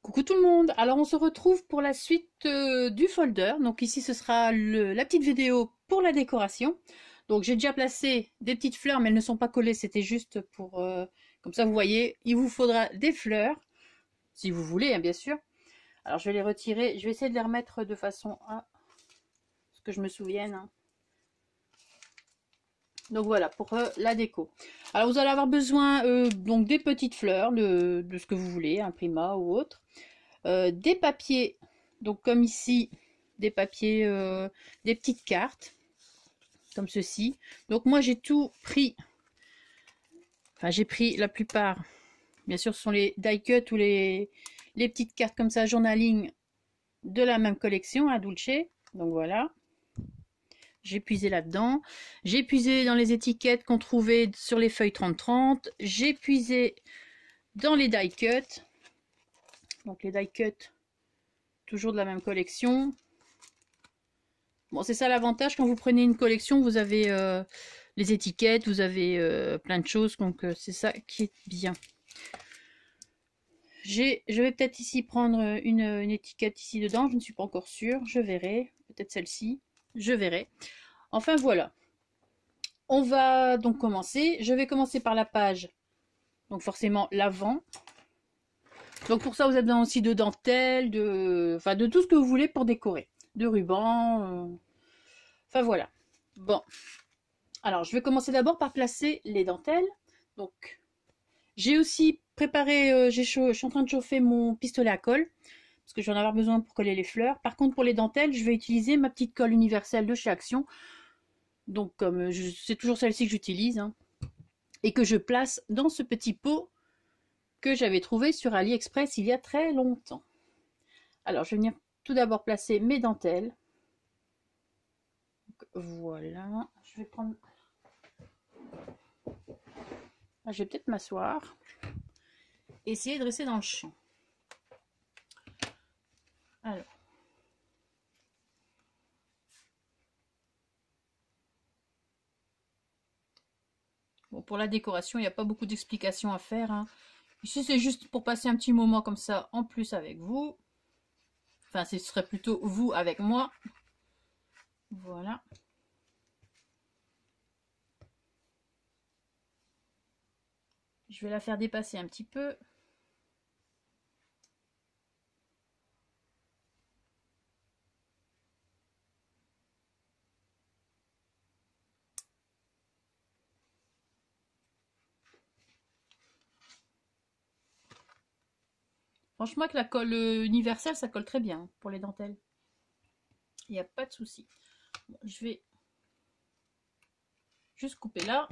Coucou tout le monde, alors on se retrouve pour la suite du folder. Donc ici ce sera la petite vidéo pour la décoration. Donc j'ai déjà placé des petites fleurs mais elles ne sont pas collées, c'était juste pour... comme ça vous voyez, il vous faudra des fleurs, si vous voulez hein, bien sûr. Alors je vais les retirer, je vais essayer de les remettre de façon à ce que je me souvienne. Hein. Donc voilà, pour la déco. Alors vous allez avoir besoin donc des petites fleurs, de ce que vous voulez, un Prima ou autre. Des papiers, donc comme ici, des papiers, des petites cartes, comme ceci. Donc moi j'ai tout pris, enfin j'ai pris la plupart, bien sûr ce sont les die cut ou les petites cartes comme ça, journaling de la même collection à Dulce. Donc voilà. J'ai puisé là-dedans. J'ai puisé dans les étiquettes qu'on trouvait sur les feuilles 30-30. J'ai puisé dans les die cut. Donc les die cut, toujours de la même collection. Bon, c'est ça l'avantage quand vous prenez une collection, vous avez les étiquettes, vous avez plein de choses, donc c'est ça qui est bien. Je vais peut-être ici prendre une étiquette ici dedans, je ne suis pas encore sûre, je verrai. Peut-être celle-ci, je verrai. Enfin voilà. On va donc commencer. Je vais commencer par la page, donc forcément l'avant. Donc pour ça, vous avez besoin aussi de dentelle, enfin de tout ce que vous voulez pour décorer. De ruban, enfin voilà. Bon. Alors, je vais commencer d'abord par placer les dentelles. Donc, j'ai aussi préparé, je suis en train de chauffer mon pistolet à colle, parce que je vais en avoir besoin pour coller les fleurs. Par contre, pour les dentelles, je vais utiliser ma petite colle universelle de chez Action. Donc, comme c'est toujours celle-ci que j'utilise, hein, et que je place dans ce petit pot que j'avais trouvé sur AliExpress il y a très longtemps. Alors, je vais venir tout d'abord placer mes dentelles. Donc, voilà. Je vais prendre... Ah, je vais peut-être m'asseoir. Essayer de rester dans le champ. Alors. Bon, pour la décoration, il n'y a pas beaucoup d'explications à faire. Hein. Ici, c'est juste pour passer un petit moment comme ça en plus avec vous. Enfin, ce serait plutôt vous avec moi. Voilà. Je vais la faire dépasser un petit peu. Franchement, avec la colle universelle, ça colle très bien pour les dentelles. Il n'y a pas de souci. Bon, je vais juste couper là.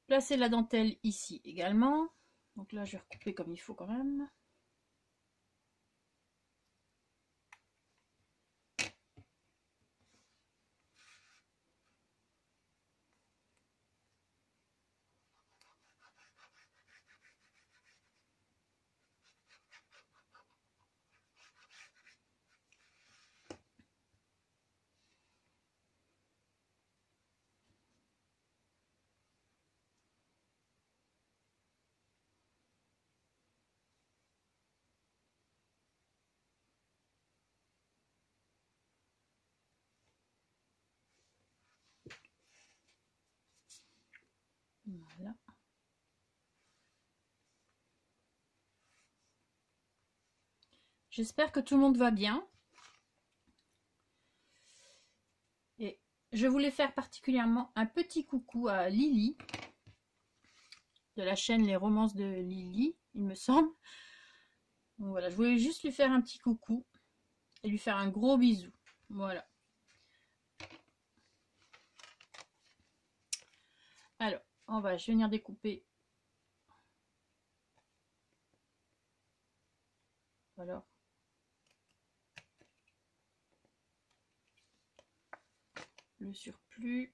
Placer la dentelle ici également. Donc là, je vais recouper comme il faut quand même. Voilà. J'espère que tout le monde va bien. Et je voulais faire particulièrement un petit coucou à Lily, de la chaîne Les Romances de Lily, il me semble. Donc voilà, je voulais juste lui faire un petit coucou et lui faire un gros bisou. Voilà. Alors, je vais venir découper. Alors, le surplus.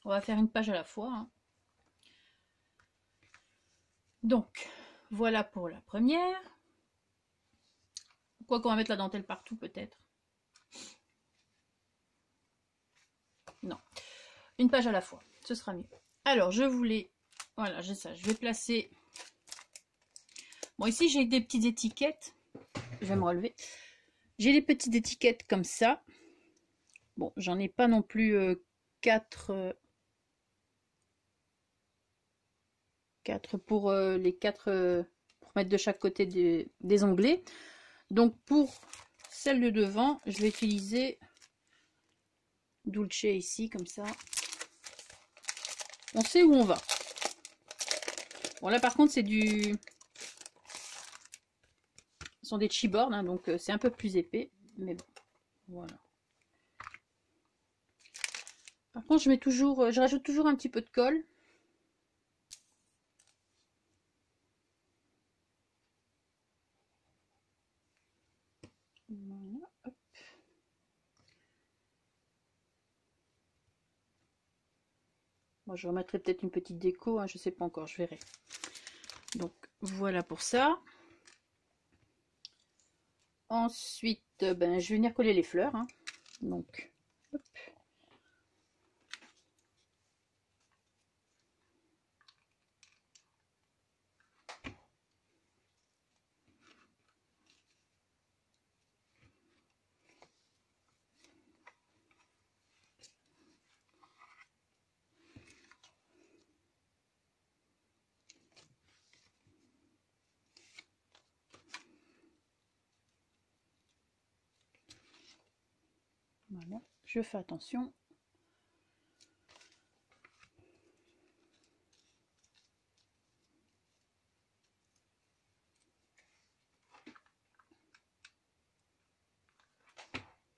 On va faire une page à la fois, hein. Donc, voilà pour la première. Quoi qu'on va mettre la dentelle partout, peut-être. Non. Une page à la fois, ce sera mieux. Alors, je voulais... Voilà, j'ai ça. Je vais placer... Bon, ici, j'ai des petites étiquettes. Je vais me relever. J'ai des petites étiquettes comme ça. Bon, j'en ai pas non plus 4... 4 pour les 4 pour mettre de chaque côté des onglets. Donc pour celle de devant, je vais utiliser Dulce ici, comme ça. On sait où on va. Bon là par contre c'est du... Ce sont des chipboards, hein, donc c'est un peu plus épais. Mais bon, voilà. Par contre je mets toujours, je rajoute toujours un petit peu de colle. Voilà, hop. Moi, je remettrai peut-être une petite déco, hein, je sais pas encore, je verrai. Donc voilà pour ça. Ensuite, ben, je vais venir coller les fleurs, hein. Donc, hop. Voilà, je fais attention.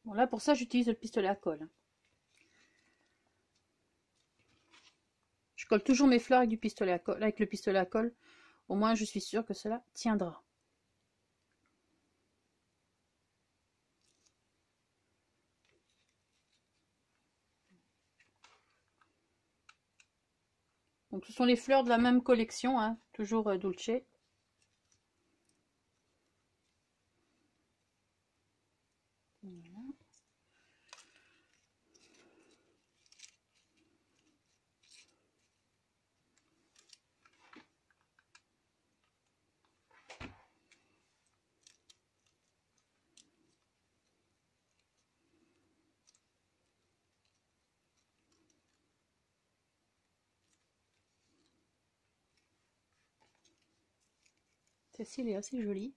Bon là pour ça j'utilise le pistolet à colle. Je colle toujours mes fleurs avec du pistolet à colle, avec le pistolet à colle. Au moins je suis sûre que cela tiendra. Donc ce sont les fleurs de la même collection, hein, toujours Dulce. Voilà. Celle-ci elle est assez jolie.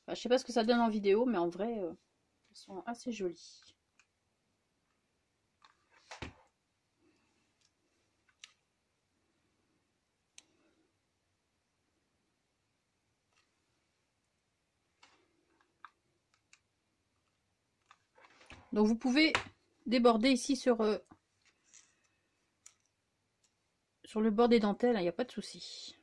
Enfin, je sais pas ce que ça donne en vidéo, mais en vrai, elles sont assez jolies. Donc vous pouvez déborder ici sur le bord des dentelles, il n'y a pas de souci.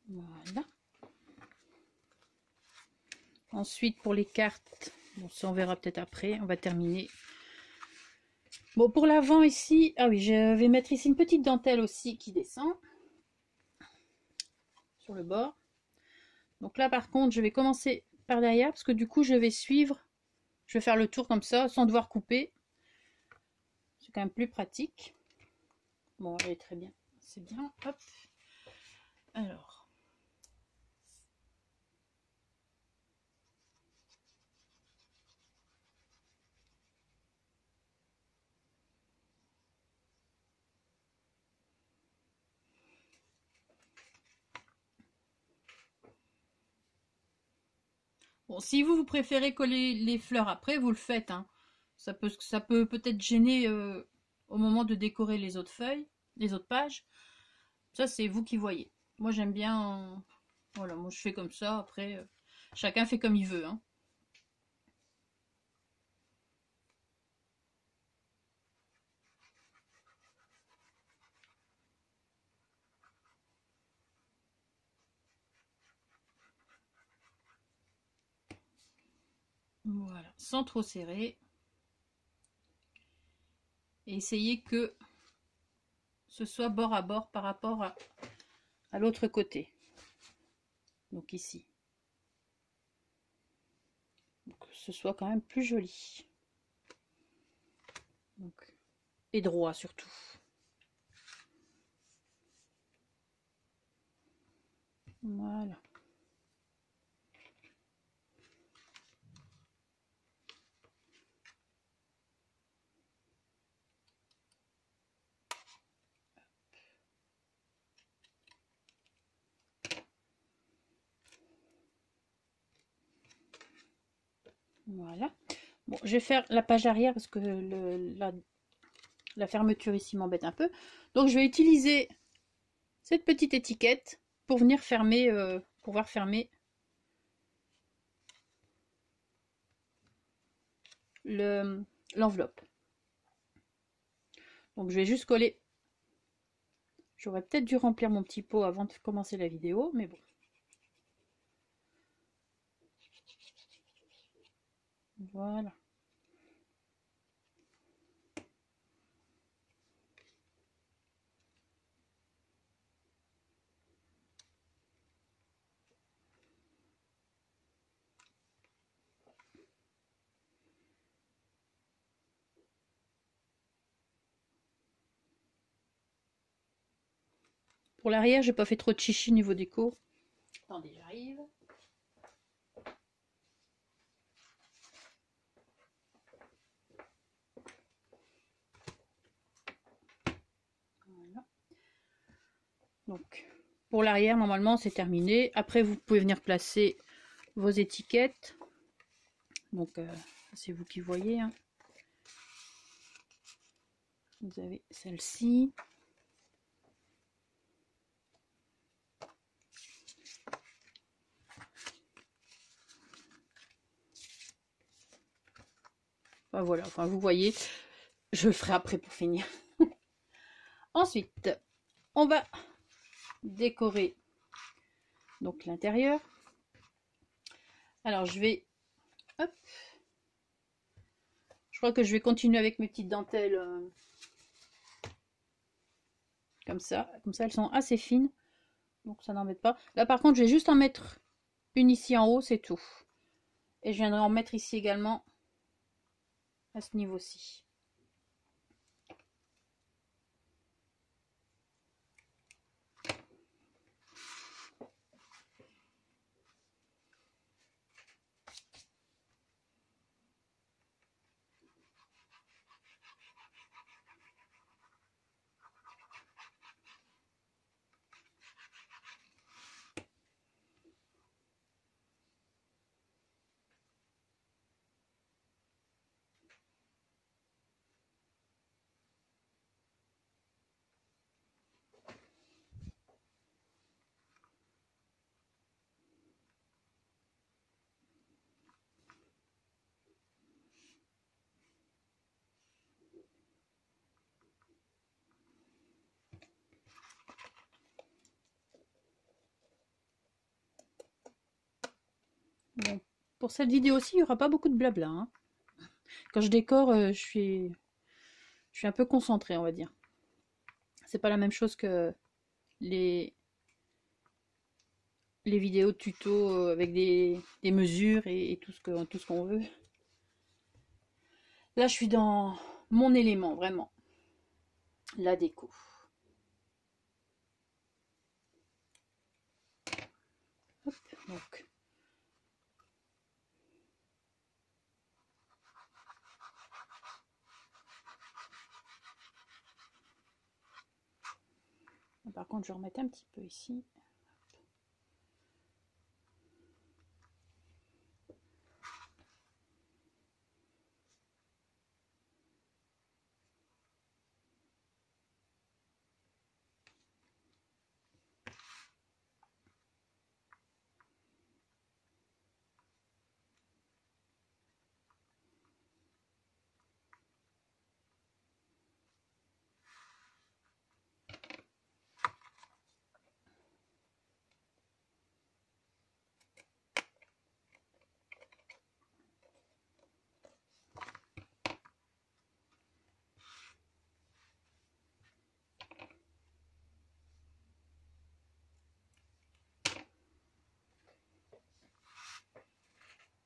Voilà. Ensuite pour les cartes, bon ça on verra peut-être après, on va terminer. Bon pour l'avant ici, ah oui je vais mettre ici une petite dentelle aussi qui descend sur le bord. Donc là par contre je vais commencer par derrière parce que du coup je vais suivre, je vais faire le tour comme ça sans devoir couper. C'est quand même plus pratique. Bon elle est très bien, c'est bien, hop. Alors. Bon, si vous préférez coller les fleurs après, vous le faites, hein. Ça peut peut-être gêner au moment de décorer les autres feuilles, les autres pages. Ça, c'est vous qui voyez. Moi, j'aime bien... voilà, moi je fais comme ça. Après, Chacun fait comme il veut, hein. Voilà, sans trop serrer. Et essayez que ce soit bord à bord par rapport à l'autre côté. Donc ici. Donc, que ce soit quand même plus joli. Donc, et droit surtout. Voilà. Voilà. Bon, je vais faire la page arrière parce que la fermeture ici m'embête un peu. Donc je vais utiliser cette petite étiquette pour venir fermer, pouvoir fermer l'enveloppe. Donc je vais juste coller. J'aurais peut-être dû remplir mon petit pot avant de commencer la vidéo, mais bon. Voilà. Pour l'arrière, j'ai pas fait trop de chichi niveau déco. Attendez, j'arrive. Voilà. Donc, pour l'arrière, normalement, c'est terminé. Après, vous pouvez venir placer vos étiquettes. Donc, c'est vous qui voyez. Hein. Vous avez celle-ci. Enfin, voilà, enfin, vous voyez. Je le ferai après pour finir. Ensuite, on va décorer donc l'intérieur. Alors, je vais... Hop. Je crois que je vais continuer avec mes petites dentelles comme ça. Comme ça, elles sont assez fines. Donc, ça n'embête pas. Là, par contre, je vais juste en mettre une ici en haut, c'est tout. Et je viendrai en mettre ici également à ce niveau-ci. Bon, pour cette vidéo-ci, il n'y aura pas beaucoup de blabla. Hein. Quand je décore, je suis un peu concentrée, on va dire. C'est pas la même chose que les vidéos tuto avec des mesures et tout ce qu'on veut. Là, je suis dans mon élément, vraiment. La déco. Hop, donc. Par contre, je vais remettre un petit peu ici.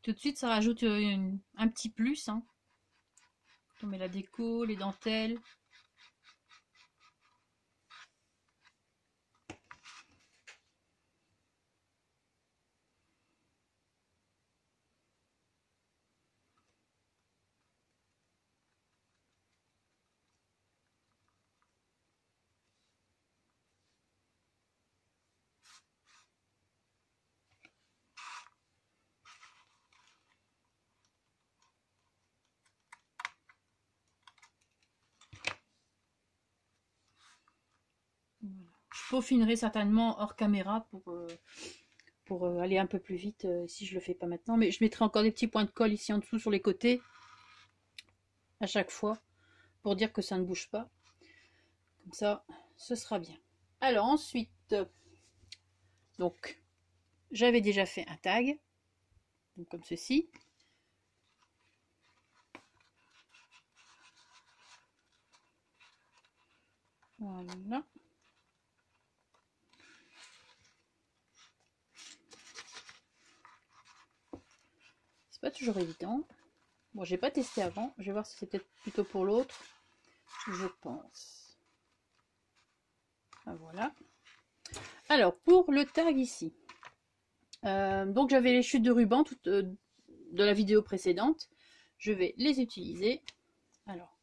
Tout de suite, ça rajoute un petit plus. Hein. On met la déco, les dentelles. Voilà. Je peaufinerai certainement hors caméra pour aller un peu plus vite si je le fais pas maintenant. Mais je mettrai encore des petits points de colle ici en dessous sur les côtés à chaque fois pour dire que ça ne bouge pas. Comme ça, ce sera bien. Alors ensuite, donc j'avais déjà fait un tag, donc comme ceci. Voilà. C'est pas toujours évident. Bon, j'ai pas testé avant. Je vais voir si c'est peut-être plutôt pour l'autre. Je pense. Ah, voilà. Alors, pour le tag ici. Donc, j'avais les chutes de ruban de la vidéo précédente. Je vais les utiliser. Alors,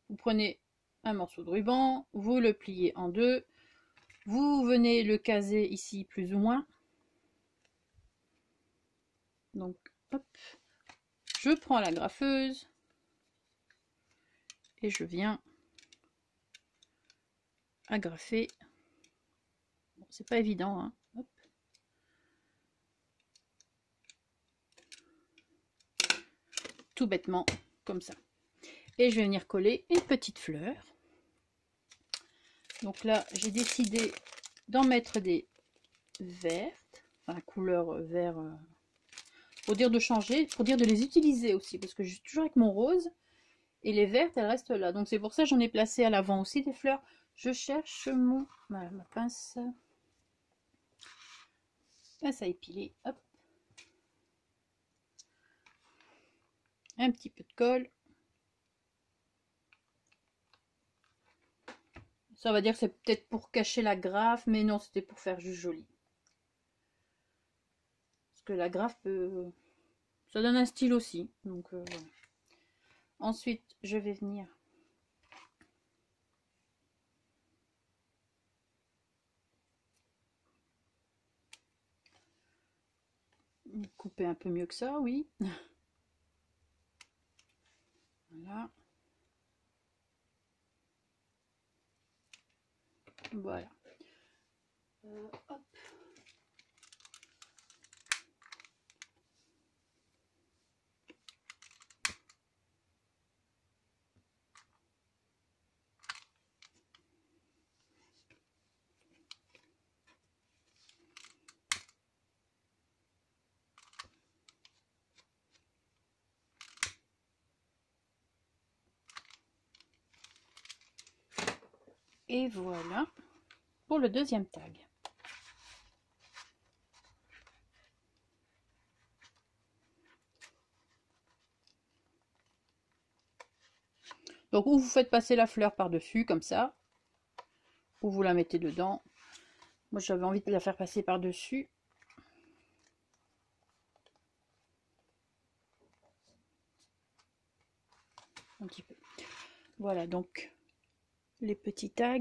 vous prenez un morceau de ruban, vous le pliez en deux. Vous venez le caser ici plus ou moins. Donc, hop. Je prends la graffeuse et je viens agrafer. Bon, c'est pas évident, hein. Hop. Tout bêtement, comme ça. Et je vais venir coller une petite fleur. Donc là, j'ai décidé d'en mettre des vertes, enfin couleur vert, pour dire de changer, pour dire de les utiliser aussi, parce que je suis toujours avec mon rose, et les vertes, elles restent là. Donc c'est pour ça que j'en ai placé à l'avant aussi des fleurs. Je cherche ma pince à épiler, hop. Un petit peu de colle. Ça va dire que c'est peut-être pour cacher la graffe, mais non, c'était pour faire juste joli. Parce que la graffe peut... ça donne un style aussi. Donc voilà. Ensuite, je vais venir couper un peu mieux que ça, oui. Voilà. Voilà. Hop. Et voilà pour le deuxième tag. Donc ou vous faites passer la fleur par-dessus comme ça, ou vous la mettez dedans. Moi j'avais envie de la faire passer par-dessus. Un petit peu. Voilà donc les petits tags.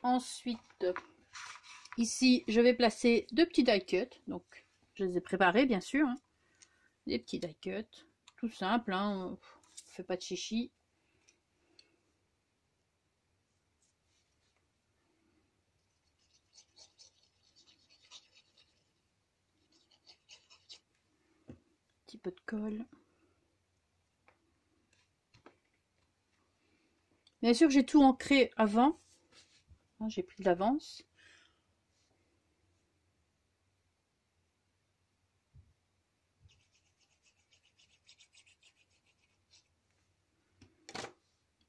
Ensuite, ici je vais placer deux petits die cuts. Donc je les ai préparés bien sûr. Hein. Des petits die cuts. Tout simple, hein. On fait pas de chichi. Petit peu de colle. Bien sûr, j'ai tout ancré avant. J'ai pris de l'avance.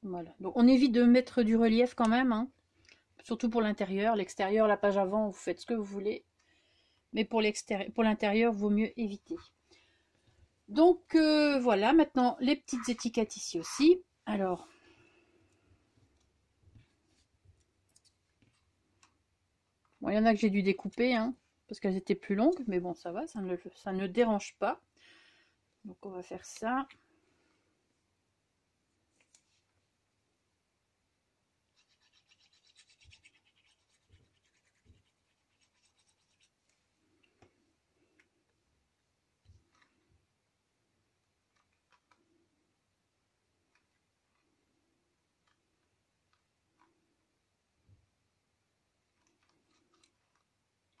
Voilà. Donc on évite de mettre du relief quand même. Hein. Surtout pour l'intérieur. L'extérieur, la page avant, vous faites ce que vous voulez. mais pour l'extérieur, pour l'intérieur, vaut mieux éviter. Donc voilà, maintenant les petites étiquettes ici aussi. Alors, bon, il y en a que j'ai dû découper, hein, parce qu'elles étaient plus longues, mais bon, ça va, ça ne dérange pas. Donc on va faire ça.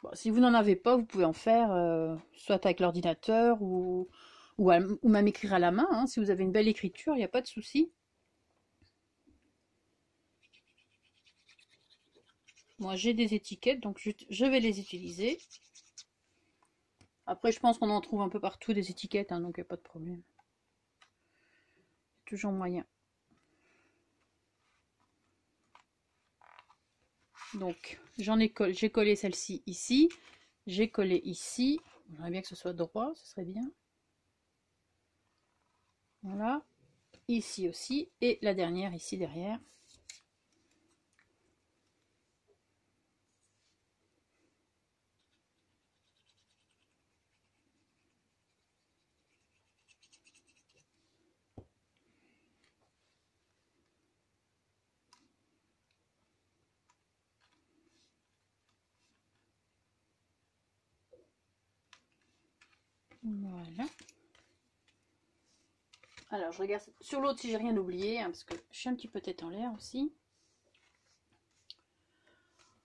Bon, si vous n'en avez pas, vous pouvez en faire soit avec l'ordinateur ou même écrire à la main, hein. Si vous avez une belle écriture, il n'y a pas de souci. Moi, j'ai des étiquettes, donc je vais les utiliser. Après, je pense qu'on en trouve un peu partout des étiquettes, hein, donc il n'y a pas de problème. Toujours moyen. Donc, j'ai collé celle-ci ici. J'ai collé ici. J'aimerais bien que ce soit droit, ce serait bien. Voilà. Ici aussi. Et la dernière ici derrière. Voilà. Alors, je regarde sur l'autre si j'ai rien oublié, hein, parce que je suis un petit peu tête en l'air aussi.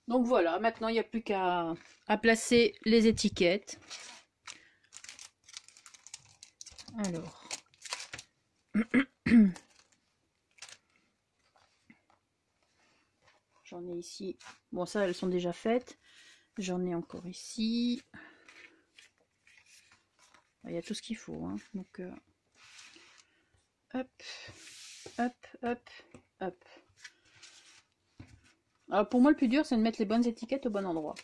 Donc voilà, maintenant il n'y a plus qu'à placer les étiquettes. Alors, j'en ai ici. Bon, ça, elles sont déjà faites. J'en ai encore ici. Il y a tout ce qu'il faut, hein. Donc, hop, hop, hop, hop. Alors, pour moi, le plus dur, c'est de mettre les bonnes étiquettes au bon endroit.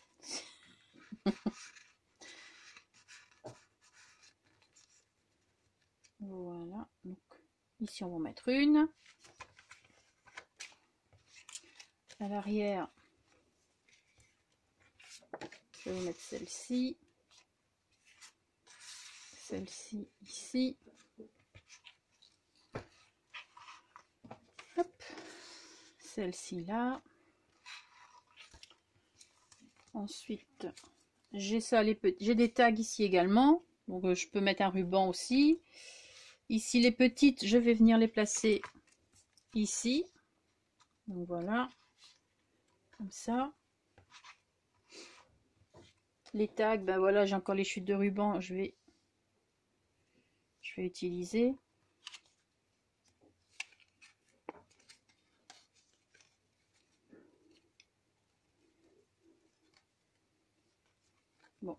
Voilà. Donc, ici, on va en mettre une. À l'arrière, je vais mettre celle-ci. Celle-ci ici. Hop. Celle-ci là. Ensuite, j'ai ça, j'ai des tags ici également. Donc, je peux mettre un ruban aussi. Ici, les petites, je vais venir les placer ici. Donc, voilà. Comme ça. Les tags, ben voilà, j'ai encore les chutes de ruban. Je vais utiliser. Bon.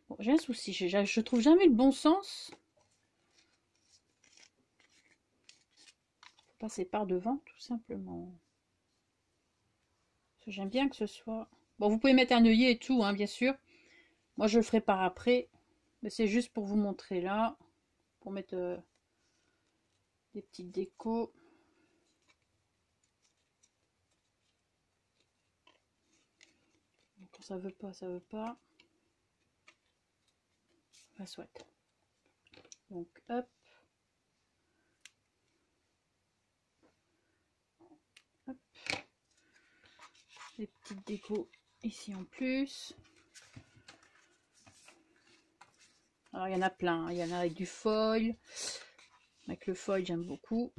Bon, j'ai un souci, je trouve jamais le bon sens. Faut passer par devant, tout simplement. J'aime bien que ce soit... Bon, vous pouvez mettre un œillet et tout, hein, bien sûr. Moi, je le ferai par après. Mais c'est juste pour vous montrer là. Pour mettre des petites décos. Quand ça veut pas, ça veut pas. Enfin, soit. Donc, hop. Hop. Des petites décos ici en plus. Alors, il y en a plein. Il y en a avec du foil. Avec le foil, j'aime beaucoup.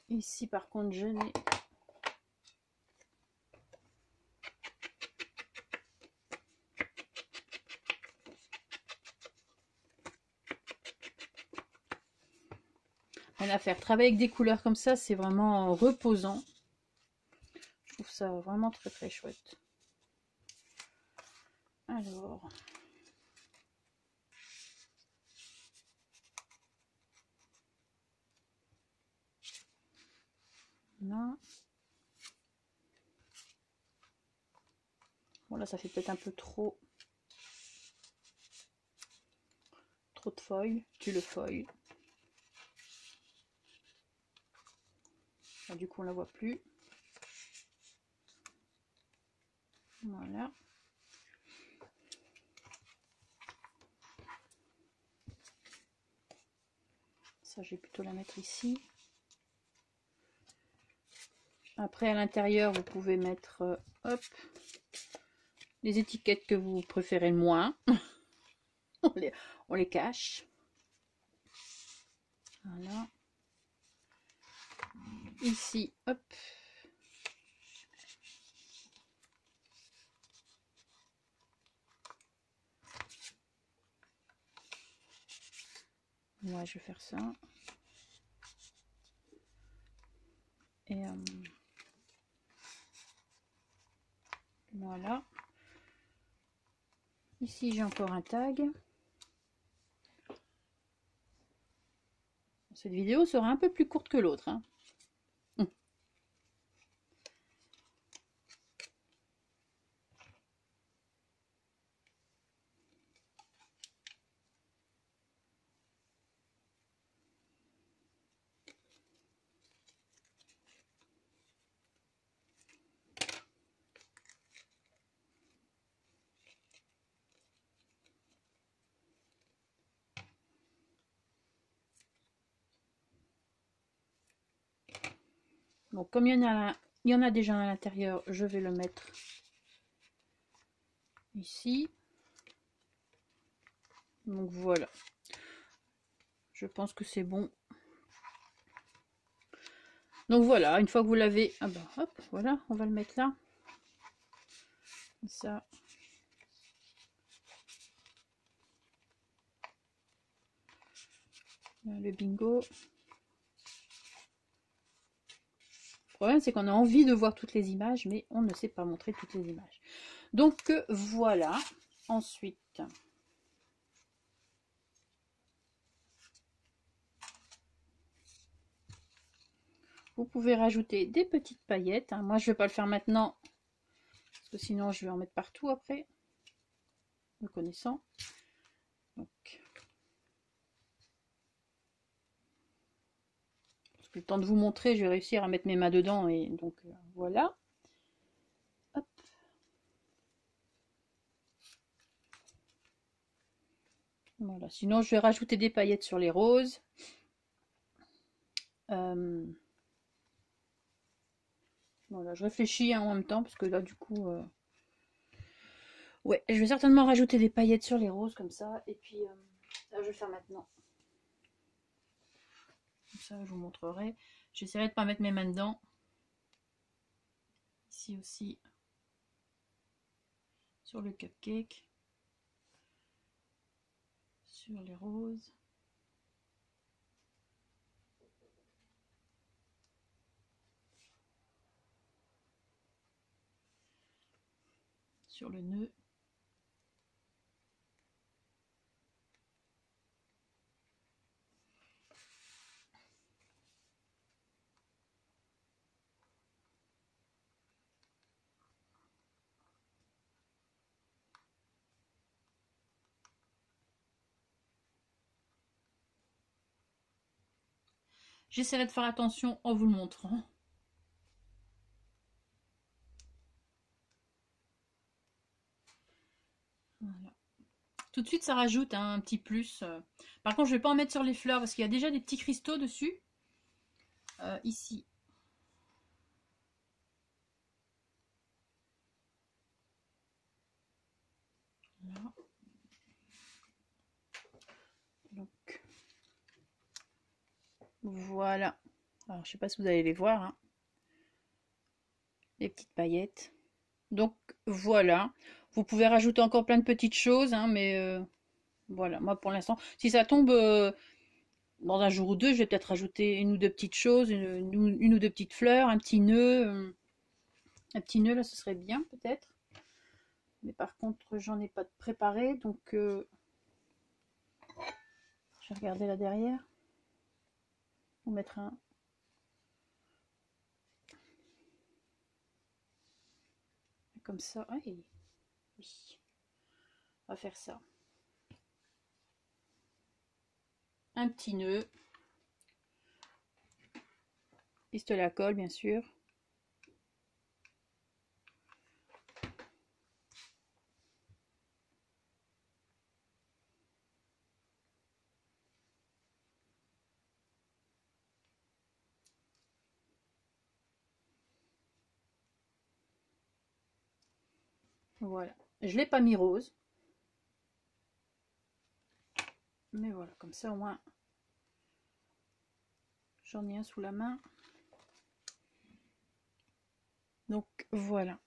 Ici, par contre, je n'ai... rien à faire. Travailler avec des couleurs comme ça, c'est vraiment reposant. Je trouve ça vraiment très très chouette. Alors, là. Bon, là, ça fait peut-être un peu trop de feuilles. Tu le feuilles. Là, du coup, on la voit plus. Voilà. Ça, je vais plutôt la mettre ici. Après, à l'intérieur, vous pouvez mettre hop, les étiquettes que vous préférez le moins. on les cache. Voilà. Ici, hop. Ouais, je vais faire ça. Et voilà. Ici, j'ai encore un tag. Cette vidéo sera un peu plus courte que l'autre, hein. Donc, comme il y en a déjà à l'intérieur, je vais le mettre ici. Donc, voilà. Je pense que c'est bon. Donc, voilà. Une fois que vous l'avez... Ah ben, hop, voilà. On va le mettre là. Comme ça. Là, le bingo. Le problème, c'est qu'on a envie de voir toutes les images, mais on ne sait pas montrer toutes les images. Donc, voilà. Ensuite, vous pouvez rajouter des petites paillettes. Hein. Moi, je ne vais pas le faire maintenant, parce que sinon, je vais en mettre partout après, me connaissant. Donc, parce que le temps de vous montrer, je vais réussir à mettre mes mains dedans, et donc, voilà. Hop. Voilà. Sinon, je vais rajouter des paillettes sur les roses. Voilà, je réfléchis hein, en même temps, parce que là, du coup... Ouais, je vais certainement rajouter des paillettes sur les roses, comme ça. Et puis, ça, je vais le faire maintenant. Comme ça, je vous montrerai. J'essaierai de ne pas mettre mes mains dedans. Ici aussi. Sur le cupcake. Sur les roses. Sur le nœud. J'essaierai de faire attention en vous le montrant. Voilà. Tout de suite, ça rajoute hein, un petit plus. Par contre, je ne vais pas en mettre sur les fleurs parce qu'il y a déjà des petits cristaux dessus. Ici. Voilà. Donc, voilà. Alors, je ne sais pas si vous allez les voir. Hein. Les petites paillettes. Donc, voilà. Vous pouvez rajouter encore plein de petites choses, hein, mais voilà. Moi, pour l'instant, si ça tombe dans un jour ou deux, je vais peut-être rajouter une ou deux petites choses, une ou deux petites fleurs, un petit nœud. Un petit nœud, là, ce serait bien, peut-être. Mais par contre, j'en ai pas de préparé, donc je vais regarder là derrière. On mettre un. Comme ça. Oui. On va faire ça. Un petit nœud. Pistolet à colle, bien sûr. Voilà. Je l'ai pas mis rose. Mais voilà, comme ça au moins j'en ai un sous la main. Donc voilà.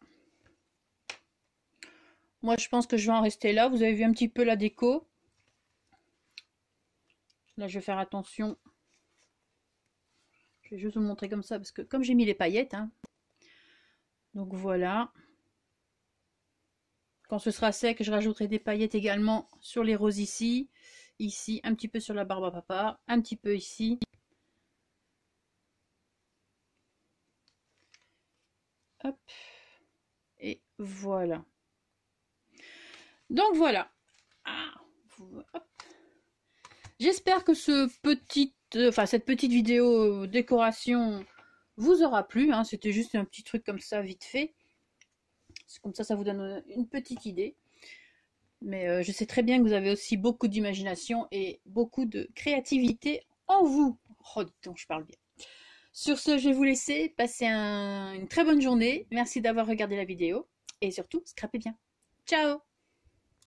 Moi je pense que je vais en rester là. Vous avez vu un petit peu la déco. Là je vais faire attention. Je vais juste vous montrer comme ça parce que comme j'ai mis les paillettes, hein. Donc voilà. Quand ce sera sec, je rajouterai des paillettes également sur les roses ici. Ici, un petit peu sur la barbe à papa. Un petit peu ici. Hop. Et voilà. Donc voilà. J'espère que cette petite vidéo décoration vous aura plu. Hein. C'était juste un petit truc comme ça, vite fait. Comme ça vous donne une petite idée. Mais je sais très bien que vous avez aussi beaucoup d'imagination et beaucoup de créativité en vous. Oh, donc je parle bien. Sur ce, je vais vous laisser. Passer une très bonne journée. Merci d'avoir regardé la vidéo. Et surtout, scrapez bien. Ciao!